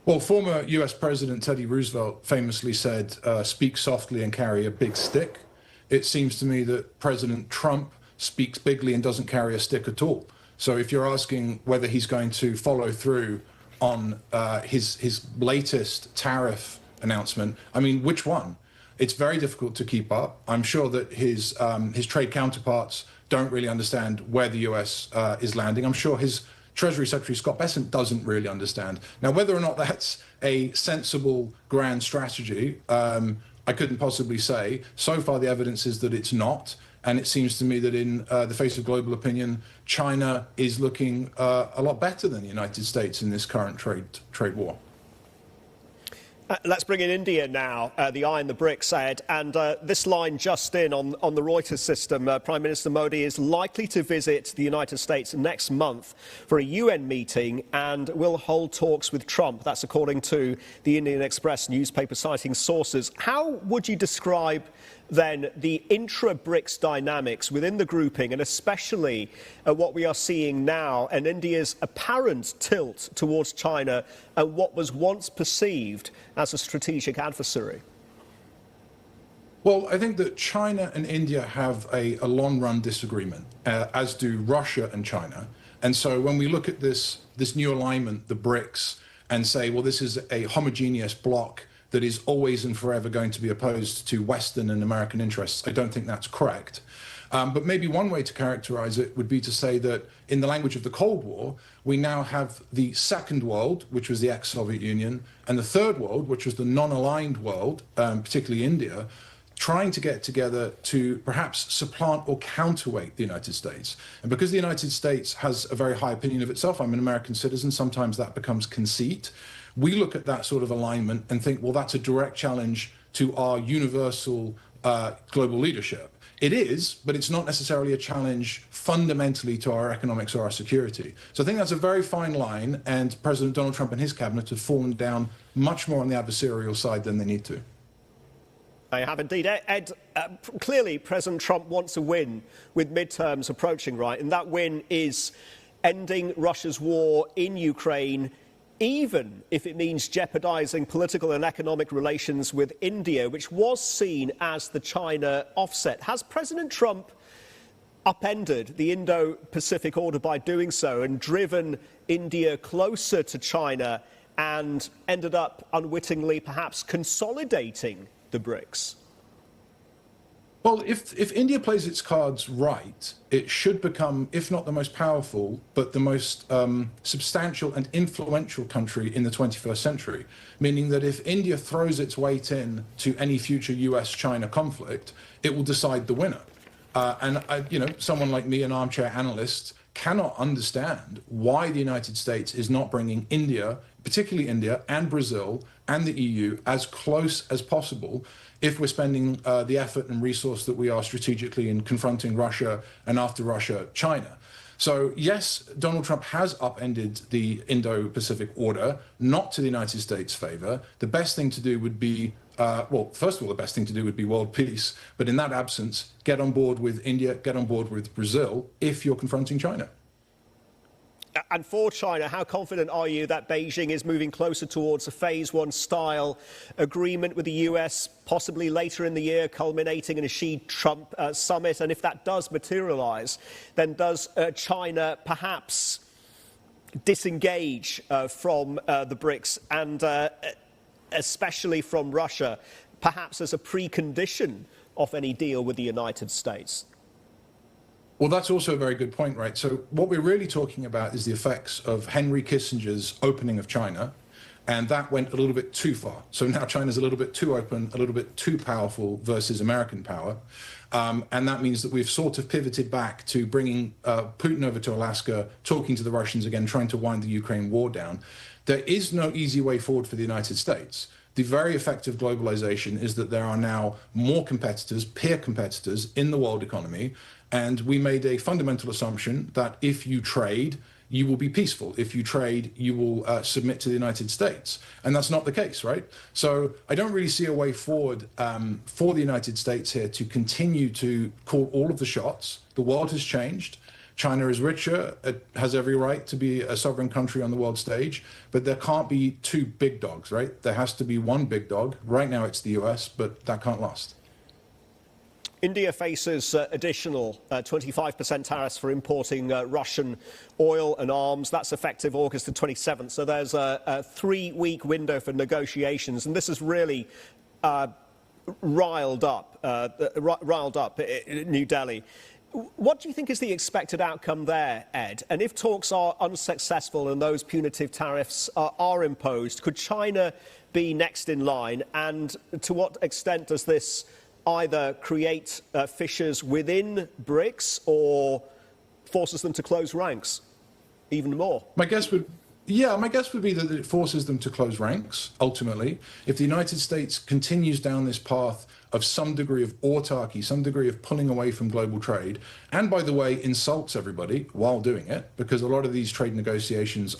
Well, former US President Teddy Roosevelt famously said, speak softly and carry a big stick. It seems to me that President Trump speaks bigly and doesn't carry a stick at all. So if you're asking whether he's going to follow through on his latest tariff announcement, I mean, which one? It's very difficult to keep up. I'm sure that his trade counterparts don't really understand where the US is landing. I'm sure his Treasury Secretary Scott Bessent doesn't really understand. Now, whether or not that's a sensible grand strategy, I couldn't possibly say. So far, the evidence is that it's not. And it seems to me that in the face of global opinion, China is looking a lot better than the United States in this current trade war. Let's bring in India now, the eye in the Brics said, and this line just in on the Reuters system, Prime Minister Modi is likely to visit the United States next month for a UN meeting and will hold talks with Trump. That's according to the Indian Express newspaper citing sources. How would you describe then the intra-Brics dynamics within the grouping, and especially what we are seeing now and India's apparent tilt towards China and what was once perceived as a strategic adversary? Well, I think that China and India have a long-run disagreement, as do Russia and China. And so when we look at this new alignment, the Brics, and say, well, this is a homogeneous bloc that is always and forever going to be opposed to Western and American interests, I don't think that's correct. But maybe one way to characterize it would be to say that in the language of the Cold War, we now have the second world, which was the ex-Soviet Union, and the third world, which was the non-aligned world, particularly India, trying to get together to perhaps supplant or counterweight the United States. And because the United States has a very high opinion of itself, I'm an American citizen, sometimes that becomes conceit. We look at that sort of alignment and think, well, that's a direct challenge to our universal global leadership. It is, but it's not necessarily a challenge fundamentally to our economics or our security. So I think that's a very fine line, and President Donald Trump and his cabinet have fallen down much more on the adversarial side than they need to. I have indeed. Ed, clearly President Trump wants a win with midterms approaching, right? And that win is ending Russia's war in Ukraine, even if it means jeopardizing political and economic relations with India, which was seen as the China offset. Has President Trump upended the Indo-Pacific order by doing so and driven India closer to China and ended up unwittingly perhaps consolidating the Brics? Well, if India plays its cards right, it should become, if not the most powerful, but the most substantial and influential country in the 21st century. Meaning that if India throws its weight in to any future US-China conflict, it will decide the winner. Someone like me, an armchair analyst, cannot understand why the United States is not bringing India, particularly India and Brazil and the EU, as close as possible if we're spending the effort and resource that we are strategically in confronting Russia and after Russia, China. So yes, Donald Trump has upended the Indo-Pacific order, not to the United States' favor. The best thing to do would be, first of all, the best thing to do would be world peace. But in that absence, get on board with India, get on board with Brazil if you're confronting China. And for China, how confident are you that Beijing is moving closer towards a phase one style agreement with the US, possibly later in the year, culminating in a Xi-Trump summit? And if that does materialize, then does China perhaps disengage from the Brics and especially from Russia, perhaps as a precondition of any deal with the United States? Well, that's also a very good point, right? So what we're really talking about is the effects of Henry Kissinger's opening of China, and that went a little bit too far. So now China's a little bit too open, a little bit too powerful versus American power. And that means that we've sort of pivoted back to bringing Putin over to Alaska, talking to the Russians again, trying to wind the Ukraine war down. There is no easy way forward for the United States. The very effect of globalization is that there are now more competitors, peer competitors in the world economy. And we made a fundamental assumption that if you trade, you will be peaceful. If you trade, you will submit to the United States. And that's not the case, right? So I don't really see a way forward for the United States here to continue to call all of the shots. The world has changed. China is richer, it has every right to be a sovereign country on the world stage, but there can't be two big dogs, right? There has to be one big dog. Right now it's the US, but that can't last. India faces additional 25% tariffs for importing Russian oil and arms. That's effective August the 27th. So there's a 3-week window for negotiations. And this is really riled up New Delhi. What do you think is the expected outcome there, Ed? And if talks are unsuccessful and those punitive tariffs are imposed, could China be next in line? And to what extent does this either create fissures within Brics or forces them to close ranks even more? My guess would be that it forces them to close ranks, ultimately. If the United States continues down this path of some degree of autarky, some degree of pulling away from global trade, and by the way, insults everybody while doing it, because a lot of these trade negotiations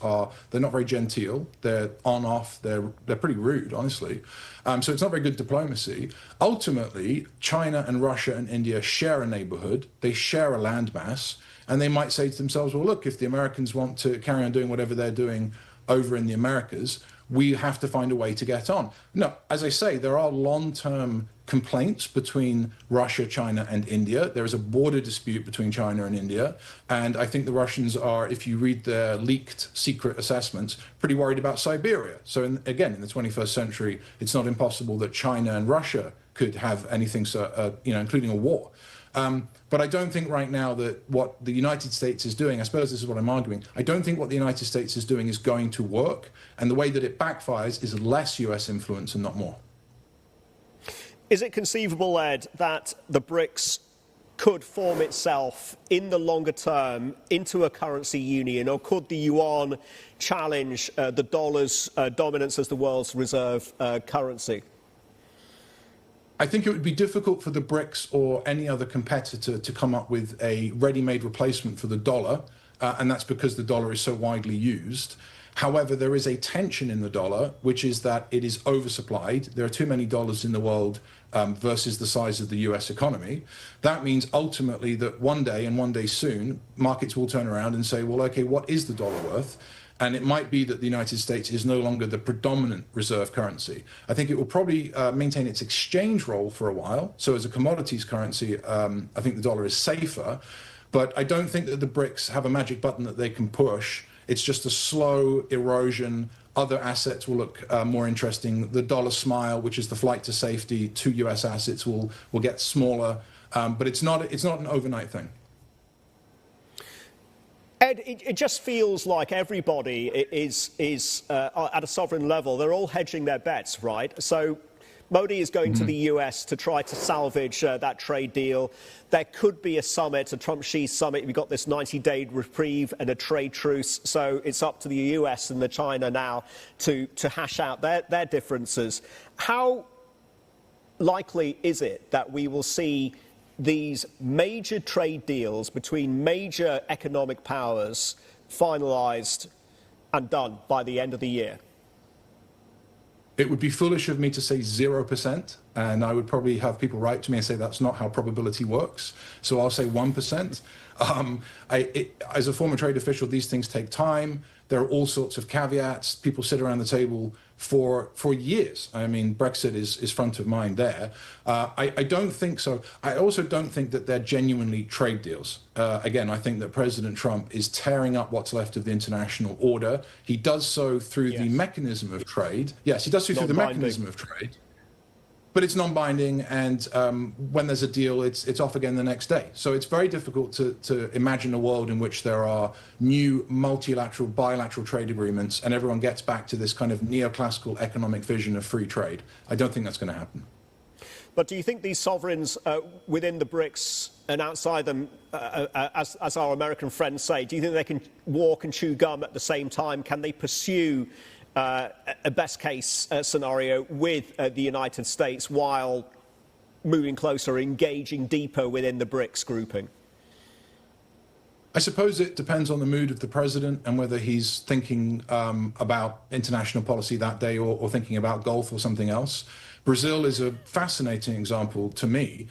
they're not very genteel, they're on-off, they're pretty rude, honestly. So it's not very good diplomacy. Ultimately, China and Russia and India share a neighborhood, they share a landmass, and they might say to themselves, well, look, if the Americans want to carry on doing whatever they're doing over in the Americas, we have to find a way to get on. No, as I say, there are long-term complaints between Russia, China, and India. There is a border dispute between China and India. And I think the Russians are, if you read their leaked secret assessments, pretty worried about Siberia. So again, in the 21st century, it's not impossible that China and Russia could have anything, including a war. But I don't think right now that what the United States is doing, I suppose this is what I'm arguing, I don't think what the United States is doing is going to work. And the way that it backfires is less US influence and not more. Is it conceivable, Ed, that the Brics could form itself in the longer term into a currency union, or could the yuan challenge the dollar's dominance as the world's reserve currency? I think it would be difficult for the Brics or any other competitor to come up with a ready-made replacement for the dollar, and that's because the dollar is so widely used. However, there is a tension in the dollar, which is that it is oversupplied. There are too many dollars in the world versus the size of the US economy. That means ultimately that one day, and one day soon, markets will turn around and say, well, okay, what is the dollar worth? And it might be that the United States is no longer the predominant reserve currency. I think it will probably maintain its exchange role for a while. So as a commodities currency, I think the dollar is safer. But I don't think that the Brics have a magic button that they can push. It's just a slow erosion. Other assets will look more interesting. The dollar smile, which is the flight to safety to US assets, will get smaller. But it's not an overnight thing. Ed, it just feels like everybody is at a sovereign level. They're all hedging their bets, right? So Modi is going to the US to try to salvage that trade deal. There could be a summit, a Trump-Xi summit. We've got this 90-day reprieve and a trade truce. So it's up to the US and the China now to hash out their differences. How likely is it that we will see these major trade deals between major economic powers finalised and done by the end of the year? It would be foolish of me to say 0%, and I would probably have people write to me and say that's not how probability works. So I'll say 1%. As a former trade official, these things take time. There are all sorts of caveats. People sit around the table for years. I mean, Brexit is front of mind there. I don't think so. I also don't think that they're genuinely trade deals. Again, I think that President Trump is tearing up what's left of the international order. He does so through the mechanism of trade. Yes, he does so through the mechanism of trade. But it's non-binding, and when there's a deal, it's off again the next day. So it's very difficult to imagine a world in which there are new multilateral, bilateral trade agreements, and everyone gets back to this kind of neoclassical economic vision of free trade. I don't think that's going to happen. But do you think these sovereigns within the Brics and outside them, as our American friends say, do you think they can walk and chew gum at the same time? Can they pursue a best case scenario with the United States while moving closer, engaging deeper within the Brics grouping? I suppose it depends on the mood of the president and whether he's thinking about international policy that day or thinking about golf or something else. Brazil is a fascinating example to me.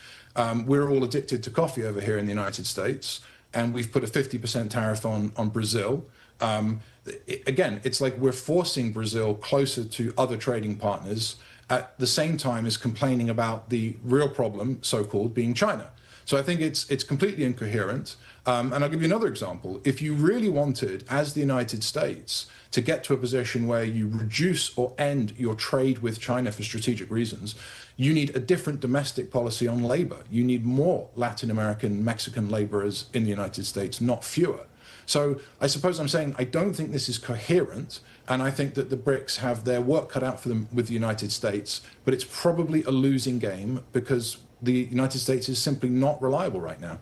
We're all addicted to coffee over here in the United States. and we've put a 50% tariff on Brazil. Again, it's like we're forcing Brazil closer to other trading partners at the same time as complaining about the real problem, so-called, being China. So I think it's completely incoherent. And I'll give you another example. If you really wanted, as the United States, to get to a position where you reduce or end your trade with China for strategic reasons, you need a different domestic policy on labor. You need more Latin American, Mexican laborers in the United States, not fewer. So I suppose I'm saying I don't think this is coherent, and I think that the BRICS have their work cut out for them with the United States, but it's probably a losing game because the United States is simply not reliable right now.